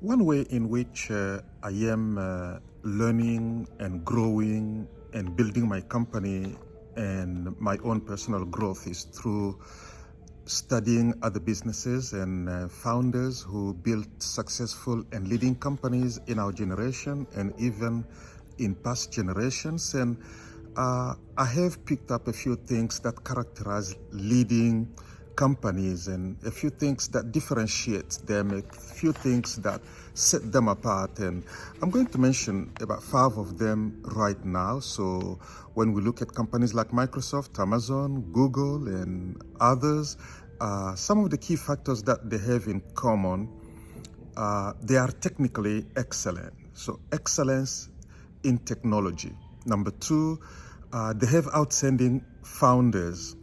One way in which I am learning and growing and building my company and my own personal growth is through studying other businesses and founders who built successful and leading companies in our generation and even in past generations. And I have picked up a few things that characterize leading companies and a few things that differentiate them, a few things that set them apart. And I'm going to mention about 5 of them right now. So when we look at companies like Microsoft, Amazon, Google, and others, some of the key factors that they have in common, they are technically excellent. So excellence in technology. Number 2, they have outstanding founders.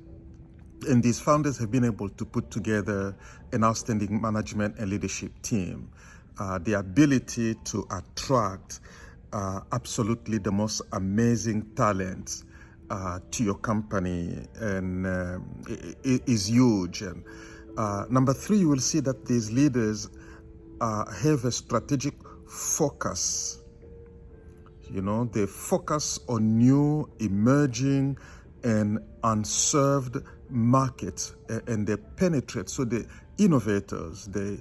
And these founders have been able to put together an outstanding management and leadership team. The ability to attract absolutely the most amazing talents to your company and is huge. And number 3, you will see that these leaders have a strategic focus. You know, they focus on new, emerging, and unserved markets, and they penetrate. So the innovators, they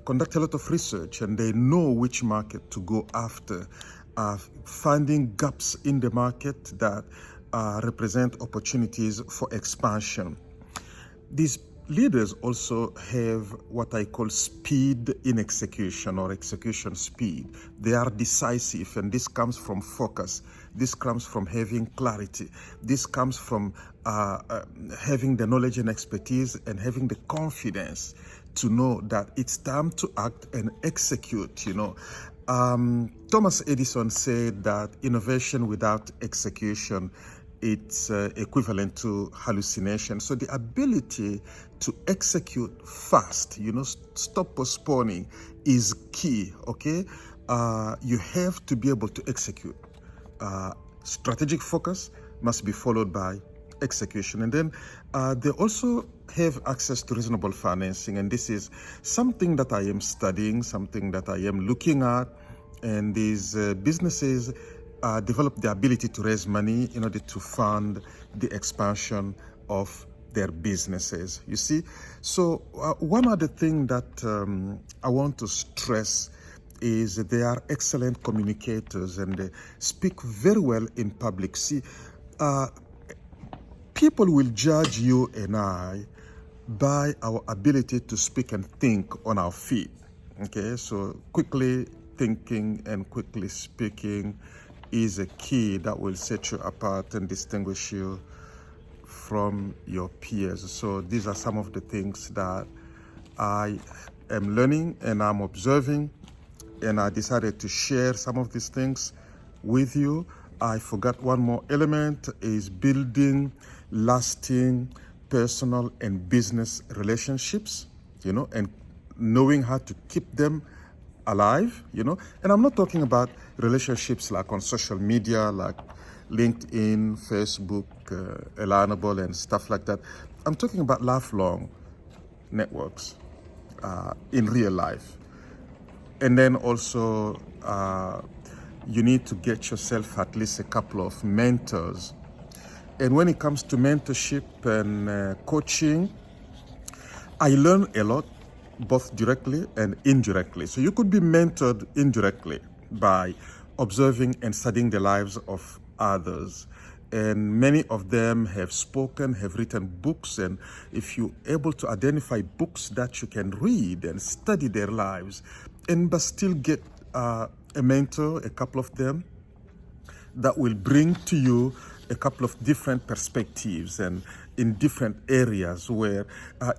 conduct a lot of research and they know which market to go after, finding gaps in the market that represent opportunities for expansion. These leaders also have what I call speed in execution, or execution speed. They are decisive, and this comes from focus. This comes from having clarity. This comes from having the knowledge and expertise and having the confidence to know that it's time to act and execute. You know, Thomas Edison said that innovation without execution, it's equivalent to hallucination. So the ability to execute fast, you know, stop postponing, is key, okay? You have to be able to execute. Strategic focus must be followed by execution. And then they also have access to reasonable financing. And this is something that I am studying, something that I am looking at. And these businesses develop the ability to raise money in order to fund the expansion of their businesses, you see. So one other thing that I want to stress is they are excellent communicators and they speak very well in public. See, people will judge you and I by our ability to speak and think on our feet, okay? So quickly thinking and quickly speaking is a key that will set you apart and distinguish you from your peers. So these are some of the things that I am learning and I'm observing, and I decided to share some of these things with you. I forgot one more element, is building lasting personal and business relationships, you know, and knowing how to keep them alive, you know. And I'm not talking about relationships like on social media, like LinkedIn, Facebook, Alignable, and stuff like that. I'm talking about lifelong networks in real life. And then also, you need to get yourself at least a couple of mentors. And when it comes to mentorship and coaching, I learn a lot, both directly and indirectly. So you could be mentored indirectly by observing and studying the lives of others. And many of them have spoken, have written books. And if you're able to identify books that you can read and study their lives, but still get a mentor, a couple of them, that will bring to you a couple of different perspectives and in different areas where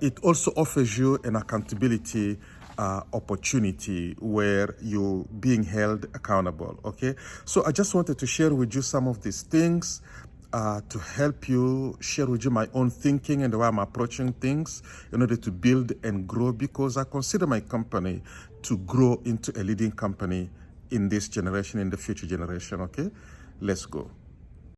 it also offers you an accountability opportunity where you're being held accountable, okay? So I just wanted to share with you some of these things to help you, share with you my own thinking and the way I'm approaching things in order to build and grow, because I consider my company to grow into a leading company in this generation, in the future generation, okay? Let's go.